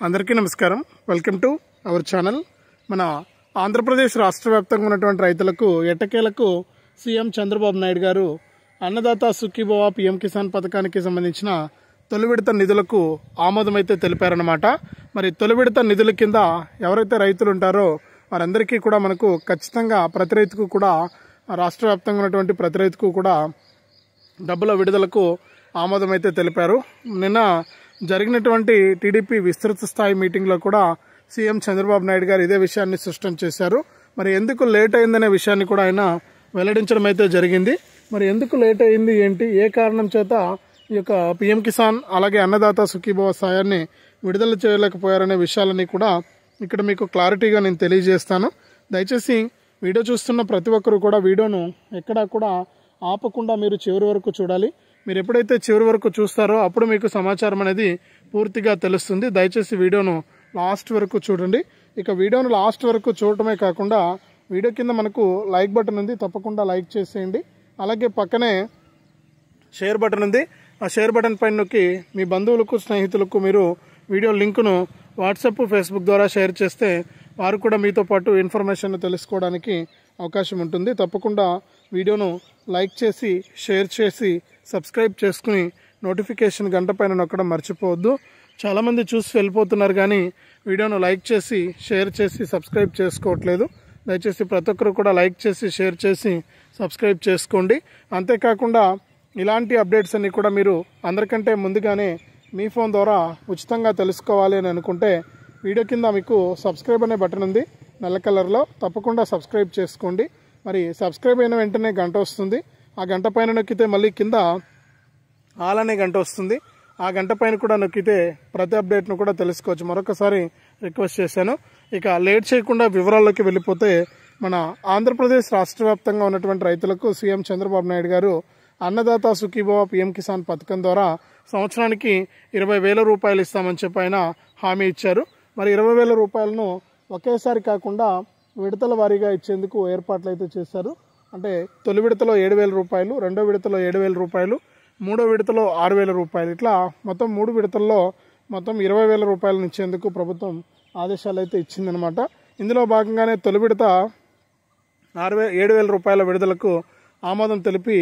అందరికీ నమస్కారం. Welcome to our channel. మన ఆంధ్రప్రదేశ్ రాష్ట్ర వ్యాప్తంగా ఉన్నటువంటి రైతులకు ఎట్టకేలకు సీఎం చంద్రబాబు నాయుడు గారు అన్నదాత సుఖీభవ పీఎం కిసాన్ పథకానికి సంబంధించిన తొలి విడత నిధులకు ఆమోదం అయితే తెలిపారన్నమాట. మరి తొలి విడత నిధుల కింద ఎవరైతే రైతులు ఉంటారో వారందరికీ కూడా మనకు ఖచ్చితంగా ప్రతి రైతుకు కూడా రాష్ట్ర వ్యాప్తంగా ఉన్నటువంటి ప్రతి రైతుకు కూడా డబ్బుల విడుదలకు ఆమోదం అయితే తెలిపారు. నిన్న జరిగినటువంటి టీడీపీ విస్తృత స్థాయి మీటింగ్లో కూడా సీఎం చంద్రబాబు నాయుడు గారు ఇదే విషయాన్ని స్పష్టం చేశారు. మరి ఎందుకు లేట్ అయిందనే విషయాన్ని కూడా ఆయన వెల్లడించడం అయితే జరిగింది. మరి ఎందుకు లేట్ అయింది, ఏంటి, ఏ కారణం చేత ఈ యొక్క పీఎం కిసాన్ అలాగే అన్నదాత సుఖీభవ సాయాన్ని విడుదల చేయలేకపోయారనే విషయాలని కూడా ఇక్కడ మీకు క్లారిటీగా నేను తెలియజేస్తాను. దయచేసి వీడియో చూస్తున్న ప్రతి ఒక్కరు కూడా వీడియోను ఎక్కడా కూడా ఆపకుండా మీరు చివరి వరకు చూడాలి. మీరు ఎప్పుడైతే చివరి వరకు చూస్తారో అప్పుడు మీకు సమాచారం అనేది పూర్తిగా తెలుస్తుంది. దయచేసి వీడియోను లాస్ట్ వరకు చూడండి. ఇక వీడియోను లాస్ట్ వరకు చూడటమే కాకుండా వీడియో కింద మనకు లైక్ బటన్ ఉంది, తప్పకుండా లైక్ చేసేయండి. అలాగే పక్కనే షేర్ బటన్ ఉంది, ఆ షేర్ బటన్ పైన నొక్కి మీ బంధువులకు స్నేహితులకు మీరు వీడియో లింకును వాట్సాప్ ఫేస్బుక్ ద్వారా షేర్ చేస్తే వారు కూడా మీతో పాటు ఇన్ఫర్మేషన్ తెలుసుకోవడానికి అవకాశం ఉంటుంది. తప్పకుండా వీడియోను లైక్ చేసి షేర్ చేసి సబ్స్క్రైబ్ చేసుకుని నోటిఫికేషన్ గంట పైన నొక్కడం మర్చిపోవద్దు. చాలామంది చూసి వెళ్ళిపోతున్నారు కానీ వీడియోను లైక్ చేసి షేర్ చేసి సబ్స్క్రైబ్ చేసుకోవట్లేదు. దయచేసి ప్రతి ఒక్కరు కూడా లైక్ చేసి షేర్ చేసి సబ్స్క్రైబ్ చేసుకోండి. అంతేకాకుండా ఇలాంటి అప్డేట్స్ అన్ని కూడా మీరు అందరికంటే ముందుగానే మీ ఫోన్ ద్వారా ఉచితంగా తెలుసుకోవాలి అని అనుకుంటే వీడియో కింద మీకు సబ్స్క్రైబ్ అనే బటన్ ఉంది నల్ల కలర్లో, తప్పకుండా సబ్స్క్రైబ్ చేసుకోండి. మరి సబ్స్క్రైబ్ అయిన వెంటనే గంట వస్తుంది, ఆ గంట పైన నొక్కితే మళ్ళీ కింద ఆల్ అనే గంట వస్తుంది, ఆ గంట పైన కూడా నొక్కితే ప్రతి అప్డేట్ను కూడా తెలుసుకోవచ్చు. మరొకసారి రిక్వెస్ట్ చేశాను. ఇక లేట్ చేయకుండా వివరాల్లోకి వెళ్ళిపోతే మన ఆంధ్రప్రదేశ్ రాష్ట్ర వ్యాప్తంగా ఉన్నటువంటి రైతులకు సీఎం చంద్రబాబు నాయుడు గారు అన్నదాత సుఖీభవ పీఎం కిసాన్ పథకం ద్వారా సంవత్సరానికి 20,000 రూపాయలు ఇస్తామని చెప్పి ఆయన హామీ ఇచ్చారు. మరి 20,000 రూపాయలను ఒకేసారి కాకుండా విడతల వారీగా ఇచ్చేందుకు ఏర్పాట్లు అయితే చేశారు. అంటే తొలి విడతలో 7,000 రూపాయలు, రెండో విడతలో 7,000 రూపాయలు, మూడో విడతలో 6,000 రూపాయలు, ఇట్లా మొత్తం 3 విడతల్లో మొత్తం 20,000 రూపాయలను ఇచ్చేందుకు ప్రభుత్వం ఆదేశాలు అయితే ఇచ్చిందనమాట. ఇందులో భాగంగానే తొలి విడత 7,000 రూపాయల విడుదలకు ఆమోదం తెలిపి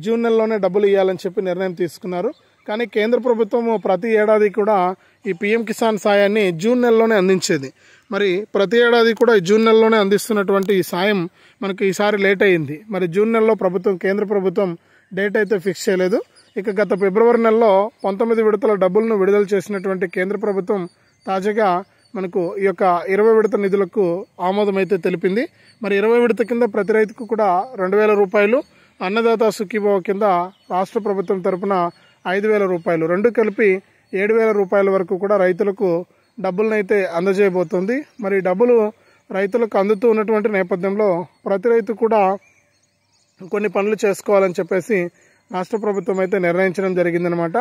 జూన్ నెలలోనే డబ్బులు ఇవ్వాలని చెప్పి నిర్ణయం తీసుకున్నారు. కానీ కేంద్ర ప్రభుత్వం ప్రతి ఏడాది కూడా ఈ పీఎం కిసాన్ సాయాన్ని జూన్ నెలలోనే అందించేది. మరి ప్రతి ఏడాది కూడా ఈ జూన్ నెలలోనే అందిస్తున్నటువంటి ఈ సాయం మనకు ఈసారి లేట్ అయింది. మరి జూన్ నెలలో కేంద్ర ప్రభుత్వం డేట్ అయితే ఫిక్స్ చేయలేదు. ఇక గత ఫిబ్రవరి నెలలో 19 విడతల డబ్బులను విడుదల చేసినటువంటి కేంద్ర ప్రభుత్వం తాజాగా మనకు ఈ యొక్క 20 విడత నిధులకు ఆమోదం అయితే తెలిపింది. మరి 20 విడత కింద ప్రతి రైతుకు కూడా 2,000 రూపాయలు, అన్నదాత సుఖీభవ కింద రాష్ట్ర ప్రభుత్వం తరపున 5,000 రూపాయలు, రెండు కలిపి 7,000 రూపాయల వరకు కూడా రైతులకు డబ్బులను అయితే అందజేయబోతుంది. మరి డబ్బులు రైతులకు అందుతూ ఉన్నటువంటి నేపథ్యంలో ప్రతి రైతు కూడా కొన్ని పనులు చేసుకోవాలని చెప్పేసి రాష్ట్ర ప్రభుత్వం అయితే నిర్ణయించడం జరిగిందనమాట.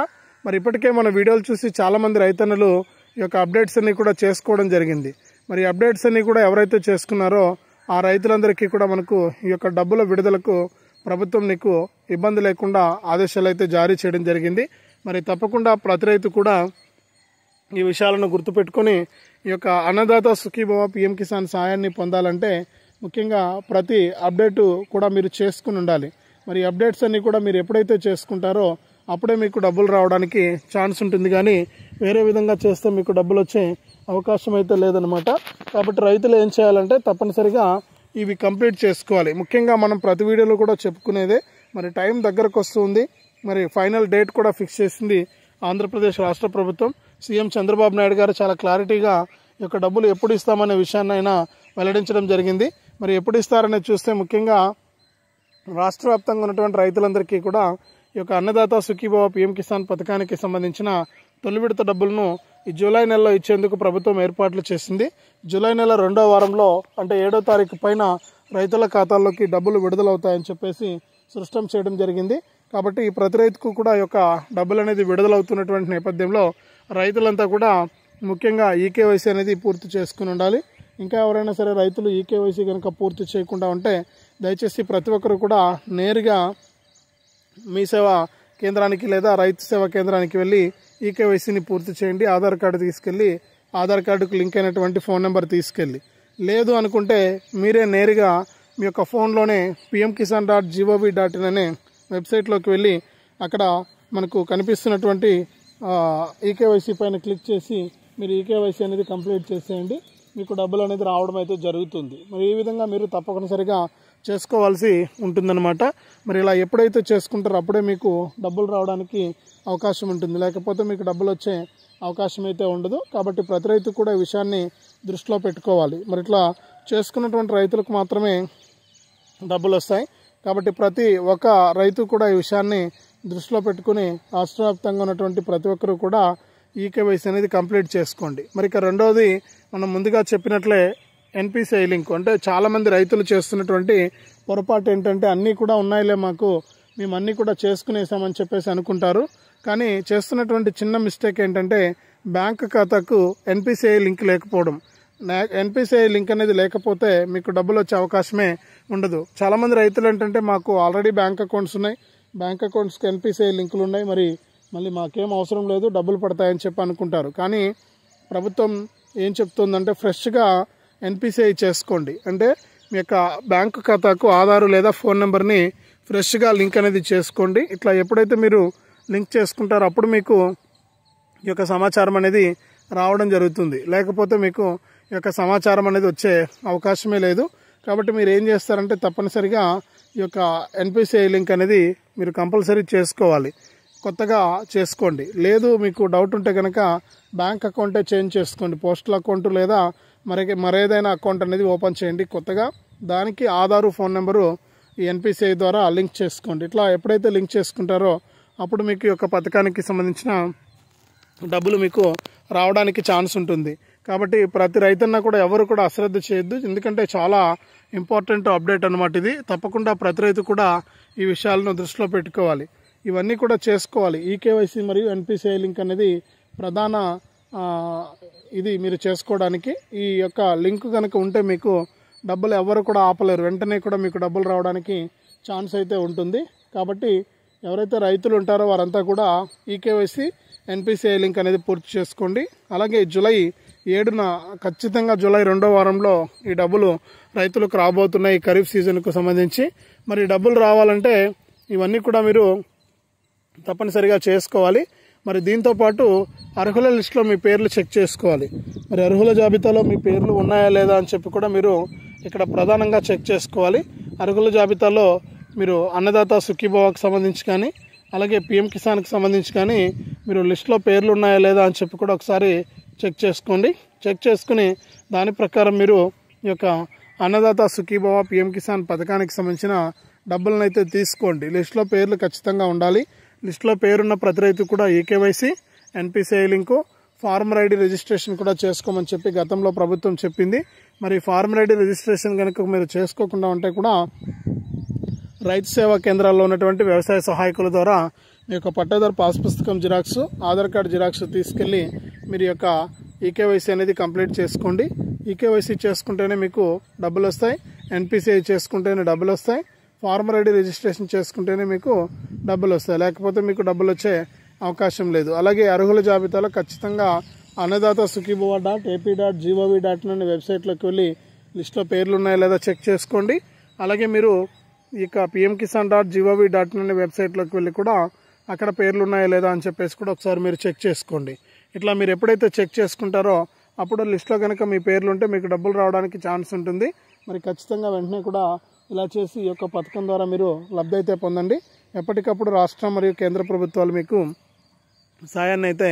మరి ఇప్పటికే మన వీడియోలు చూసి చాలామంది రైతన్నలు ఈ యొక్క అప్డేట్స్ అన్ని కూడా చేసుకోవడం జరిగింది. మరి అప్డేట్స్ అన్ని కూడా ఎవరైతే చేసుకున్నారో ఆ రైతులందరికీ కూడా మనకు ఈ యొక్క డబ్బుల విడుదలకు ప్రభుత్వం నీకు ఇబ్బంది లేకుండా ఆదేశాలు అయితే జారీ చేయడం జరిగింది. మరి తప్పకుండా ప్రతి రైతు కూడా ఈ విషయాలను గుర్తుపెట్టుకొని ఈ యొక్క అన్నదాత సుఖీభవ పీఎం కిసాన్ సాయాన్ని పొందాలంటే ముఖ్యంగా ప్రతి అప్డేటు కూడా మీరు చేసుకుని ఉండాలి. మరి అప్డేట్స్ అన్ని కూడా మీరు ఎప్పుడైతే చేసుకుంటారో అప్పుడే మీకు డబ్బులు రావడానికి ఛాన్స్ ఉంటుంది, కానీ వేరే విధంగా చేస్తే మీకు డబ్బులు వచ్చే అవకాశం అయితే లేదనమాట. కాబట్టి రైతులు ఏం చేయాలంటే తప్పనిసరిగా ఇవి కంప్లీట్ చేసుకోవాలి. ముఖ్యంగా మనం ప్రతి వీడియోలో కూడా చెప్పుకునేదే, మరి టైం దగ్గరకు వస్తుంది. మరి ఫైనల్ డేట్ కూడా ఫిక్స్ చేసింది ఆంధ్రప్రదేశ్ రాష్ట్ర ప్రభుత్వం. సీఎం చంద్రబాబు నాయుడు గారు చాలా క్లారిటీగా ఈ యొక్క డబ్బులు ఎప్పుడు ఇస్తామనే విషయాన్ని ఆయన వెల్లడించడం జరిగింది. మరి ఎప్పుడు ఇస్తారనేది చూస్తే ముఖ్యంగా రాష్ట్ర వ్యాప్తంగా ఉన్నటువంటి రైతులందరికీ కూడా ఈ యొక్క అన్నదాత సుఖీభవ పీఎం కిసాన్ పథకానికి సంబంధించిన తొలి విడత డబ్బులను ఈ జూలై నెలలో ఇచ్చేందుకు ప్రభుత్వం ఏర్పాట్లు చేసింది. జూలై నెల 2వ వారంలో అంటే 7వ తారీఖు పైన రైతుల ఖాతాల్లోకి డబ్బులు విడుదలవుతాయని చెప్పేసి స్పష్టం చేయడం జరిగింది. కాబట్టి ప్రతి రైతుకు కూడా ఈ యొక్క డబ్బులు అనేది విడుదలవుతున్నటువంటి నేపథ్యంలో రైతులంతా కూడా ముఖ్యంగా ఈకేవైసీ అనేది పూర్తి చేసుకుని ఉండాలి. ఇంకా ఎవరైనా సరే రైతులు ఈకేవైసీ కనుక పూర్తి చేయకుండా ఉంటే దయచేసి ప్రతి ఒక్కరు కూడా నేరుగా మీ సేవా కేంద్రానికి లేదా రైతు సేవా కేంద్రానికి వెళ్ళి ఈకేవైసీని పూర్తి చేయండి. ఆధార్ కార్డు తీసుకెళ్ళి ఆధార్ కార్డుకు లింక్ అయినటువంటి ఫోన్ నెంబర్ తీసుకెళ్ళి, లేదు అనుకుంటే మీరే నేరుగా మీ యొక్క ఫోన్లోనే pmkisan.gov.in అనే వెబ్సైట్లోకి వెళ్ళి అక్కడ మనకు కనిపిస్తున్నటువంటి ఈకేవైసీ పైన క్లిక్ చేసి మీరు ఈకేవైసీ అనేది కంప్లీట్ చేసేయండి. మీకు డబ్బులు అనేది రావడం అయితే జరుగుతుంది. మరి ఈ విధంగా మీరు తప్పనిసరిగా చేసుకోవాల్సి ఉంటుందన్నమాట. మరి ఇలా ఎప్పుడైతే చేసుకుంటారో అప్పుడే మీకు డబ్బులు రావడానికి అవకాశం ఉంటుంది, లేకపోతే మీకు డబ్బులు వచ్చే అవకాశం అయితే ఉండదు. కాబట్టి ప్రతి రైతు కూడా ఈ విషయాన్ని దృష్టిలో పెట్టుకోవాలి. మరి ఇట్లా చేసుకున్నటువంటి రైతులకు మాత్రమే డబ్బులు వస్తాయి. కాబట్టి ప్రతి ఒక్క రైతు కూడా ఈ విషయాన్ని దృష్టిలో పెట్టుకుని రాష్ట్ర వ్యాప్తంగా ఉన్నటువంటి ప్రతి ఒక్కరు కూడా ఈకేవైసీ అనేది కంప్లీట్ చేసుకోండి. మరి ఇక రెండవది, మనం ముందుగా చెప్పినట్లే ఎన్పిసిఐ లింక్, అంటే చాలామంది రైతులు చేస్తున్నటువంటి పొరపాటు ఏంటంటే అన్నీ కూడా ఉన్నాయిలే మాకు, మేము అన్నీ కూడా చేసుకునేసామని చెప్పేసి అనుకుంటారు. కానీ చేస్తున్నటువంటి చిన్న మిస్టేక్ ఏంటంటే బ్యాంక్ ఖాతాకు ఎన్పిసిఐ లింక్ లేకపోవడం. ఎన్పిసిఐ లింక్ అనేది లేకపోతే మీకు డబ్బులు వచ్చే అవకాశమే ఉండదు. చాలామంది రైతులు ఏంటంటే మాకు ఆల్రెడీ బ్యాంక్ అకౌంట్స్ ఉన్నాయి, బ్యాంక్ అకౌంట్స్కి ఎన్పిసిఐ లింకులు ఉన్నాయి, మళ్ళీ మాకేం అవసరం లేదు, డబ్బులు పడతాయని చెప్పి అనుకుంటారు. కానీ ప్రభుత్వం ఏం చెప్తుందంటే ఫ్రెష్గా ఎన్పిసిఐ చేసుకోండి. అంటే మీ యొక్క బ్యాంకు ఖాతాకు ఆధారు లేదా ఫోన్ నెంబర్ని ఫ్రెష్గా లింక్ అనేది చేసుకోండి. ఇట్లా ఎప్పుడైతే మీరు లింక్ చేసుకుంటారో అప్పుడు మీకు ఈ యొక్క సమాచారం అనేది రావడం జరుగుతుంది. లేకపోతే మీకు ఈ యొక్క సమాచారం అనేది వచ్చే అవకాశమే లేదు. కాబట్టి మీరు ఏం చేస్తారంటే తప్పనిసరిగా ఈ యొక్క ఎన్పిసిఐ లింక్ అనేది మీరు కంపల్సరీ చేసుకోవాలి, కొత్తగా చేసుకోండి. లేదు మీకు డౌట్ ఉంటే కనుక బ్యాంక్ అకౌంటే చేంజ్ చేసుకోండి, పోస్టల్ అకౌంట్ లేదా మరేదైనా అకౌంట్ అనేది ఓపెన్ చేయండి కొత్తగా. దానికి ఆధారు ఫోన్ నెంబరు ఈ ఎన్పిసిఐ ద్వారా లింక్ చేసుకోండి. ఇట్లా ఎప్పుడైతే లింక్ చేసుకుంటారో అప్పుడు మీకు ఈ యొక్క పథకానికి సంబంధించిన డబ్బులు మీకు రావడానికి ఛాన్స్ ఉంటుంది. కాబట్టి ప్రతి రైతన్న కూడా ఎవరు కూడా అశ్రద్ధ చేయొద్దు, ఎందుకంటే చాలా ఇంపార్టెంట్ అప్డేట్ అన్నమాట ఇది. తప్పకుండా ప్రతి రైతు కూడా ఈ విషయాలను దృష్టిలో పెట్టుకోవాలి, ఇవన్నీ కూడా చేసుకోవాలి. ఈకేవైసీ మరియు ఎన్పిసిఐ లింక్ అనేది ప్రధాన ఇది మీరు చేసుకోవడానికి. ఈ యొక్క లింక్ కనుక ఉంటే మీకు డబ్బులు ఎవరు కూడా ఆపలేరు, వెంటనే కూడా మీకు డబ్బులు రావడానికి ఛాన్స్ అయితే ఉంటుంది. కాబట్టి ఎవరైతే రైతులు ఉంటారో వారంతా కూడా ఈకేవైసీ ఎన్పిసిఐ లింక్ అనేది పూర్తి చేసుకోండి. అలాగే జూలై 7న ఖచ్చితంగా జూలై 2వ వారంలో ఈ డబ్బులు రైతులకు రాబోతున్నాయి ఖరీఫ్ సీజన్కు సంబంధించి. మరి డబ్బులు రావాలంటే ఇవన్నీ కూడా మీరు తప్పనిసరిగా చేసుకోవాలి. మరి దీంతోపాటు అర్హుల లిస్టులో మీ పేర్లు చెక్ చేసుకోవాలి. మరి అర్హుల జాబితాలో మీ పేర్లు ఉన్నాయా లేదా అని చెప్పి కూడా మీరు ఇక్కడ ప్రధానంగా చెక్ చేసుకోవాలి. అర్హుల జాబితాలో మీరు అన్నదాత సుఖీభావాకు సంబంధించి కానీ అలాగే పిఎం కిసాన్కి సంబంధించి కానీ మీరు లిస్టులో పేర్లు ఉన్నాయా లేదా అని చెప్పి కూడా ఒకసారి చెక్ చేసుకోండి. చెక్ చేసుకుని దాని ప్రకారం మీరు ఈ యొక్క అన్నదాత సుఖీభావ పిఎం కిసాన్ పథకానికి సంబంధించిన డబ్బులను అయితే తీసుకోండి. లిస్టులో పేర్లు ఖచ్చితంగా ఉండాలి. లిస్టులో పేరున్న ప్రతి రైతు కూడా eKYC NPCI link farmer ID registration కూడా చేసుకోమని చెప్పి గతంలో ప్రభుత్వం చెప్పింది. మరి ఫార్మర్ ఐడి రిజిస్ట్రేషన్ కనుక మీరు చేసుకోకుండా ఉంటే కూడా రైతు సేవా కేంద్రాల్లో ఉన్నటువంటి వ్యవసాయ సహాయకుల ద్వారా మీ యొక్క పట్టాదారు పాస్ పుస్తకం జిరాక్స్, ఆధార్ కార్డు జిరాక్స్ తీసుకెళ్లి మీరు యొక్క ఈకేవైసీ అనేది కంప్లీట్ చేసుకోండి. ఈకేవైసీ చేసుకుంటేనే మీకు డబ్బులు వస్తాయి, ఎన్పిసిఐ చేసుకుంటేనే డబ్బులు వస్తాయి, ఫార్మర్ ఐడి రిజిస్ట్రేషన్ చేసుకుంటేనే మీకు డబ్బులు వస్తాయి, లేకపోతే మీకు డబ్బులు వచ్చే అవకాశం లేదు. అలాగే అర్హుల జాబితాలో ఖచ్చితంగా అన్నదాత sukhibhava.ap.gov.in అనే వెబ్సైట్లోకి వెళ్ళి లిస్టులో పేర్లు ఉన్నాయా లేదా చెక్ చేసుకోండి. అలాగే మీరు ఇక pmkisan.gov.in అనే వెబ్సైట్లోకి వెళ్ళి కూడా అక్కడ పేర్లు ఉన్నాయా లేదా అని చెప్పేసి కూడా ఒకసారి మీరు చెక్ చేసుకోండి. ఇట్లా మీరు ఎప్పుడైతే చెక్ చేసుకుంటారో అప్పుడు లిస్టులో కనుక మీ పేర్లు ఉంటే మీకు డబ్బులు రావడానికి ఛాన్స్ ఉంటుంది. మరి ఖచ్చితంగా వెంటనే కూడా ఇలా చేసి ఈ యొక్క పథకం ద్వారా మీరు లబ్ధి అయితే పొందండి. ఎప్పటికప్పుడు రాష్ట్ర మరియు కేంద్ర ప్రభుత్వాలు మీకు సాయాన్ని అయితే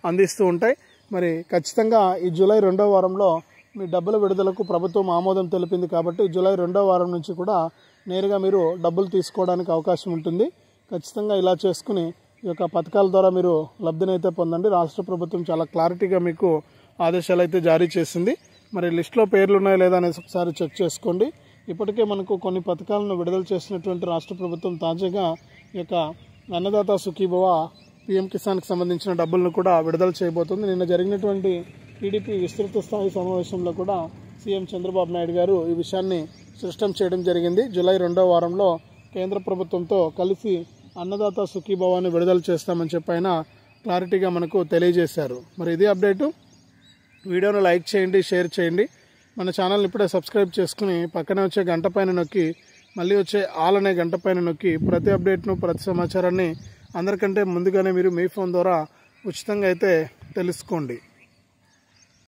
అందిస్తూ ఉంటాయి. మరి ఖచ్చితంగా ఈ జూలై 2వ వారంలో మీ డబ్బుల విడుదలకు ప్రభుత్వం ఆమోదం తెలిపింది. కాబట్టి జూలై 2వ వారం నుంచి కూడా నేరుగా మీరు డబ్బులు తీసుకోవడానికి అవకాశం ఉంటుంది. ఖచ్చితంగా ఇలా చేసుకుని ఈ యొక్క పథకాల ద్వారా మీరు లబ్ధినైతే పొందండి. రాష్ట్ర ప్రభుత్వం చాలా క్లారిటీగా మీకు ఆదేశాలు అయితే జారీ చేసింది. మరి లిస్టులో పేర్లు ఉన్నాయా లేదా అనేసి ఒకసారి చెక్ చేసుకోండి. ఇప్పటికే మనకు కొన్ని పథకాలను విడుదల చేసినటువంటి రాష్ట్ర ప్రభుత్వం తాజాగా ఈ యొక్క అన్నదాత సుఖీభవ పిఎం కిసాన్కి సంబంధించిన డబ్బులను కూడా విడుదల చేయబోతుంది. నిన్న జరిగినటువంటి టీడీపీ విస్తృత స్థాయి సమావేశంలో కూడా సీఎం చంద్రబాబు నాయుడు గారు ఈ విషయాన్ని స్పష్టం చేయడం జరిగింది. జూలై 2వ వారంలో కేంద్ర ప్రభుత్వంతో కలిసి అన్నదాత సుఖీభవాన్ని విడుదల చేస్తామని చెప్పి ఆయన క్లారిటీగా మనకు తెలియజేశారు. మరి ఇది అప్డేటు. వీడియోను లైక్ చేయండి, షేర్ చేయండి. మన ఛానల్ని ఇప్పుడే సబ్స్క్రైబ్ చేసుకుని పక్కనే వచ్చే గంట పైన నొక్కి మళ్ళీ వచ్చే ఆల్ అనే గంట పైన నొక్కి ప్రతి అప్డేట్ను, ప్రతి సమాచారాన్ని అందరికంటే ముందుగానే మీరు మీ ఫోన్ ద్వారా ఉచితంగా అయితే తెలుసుకోండి.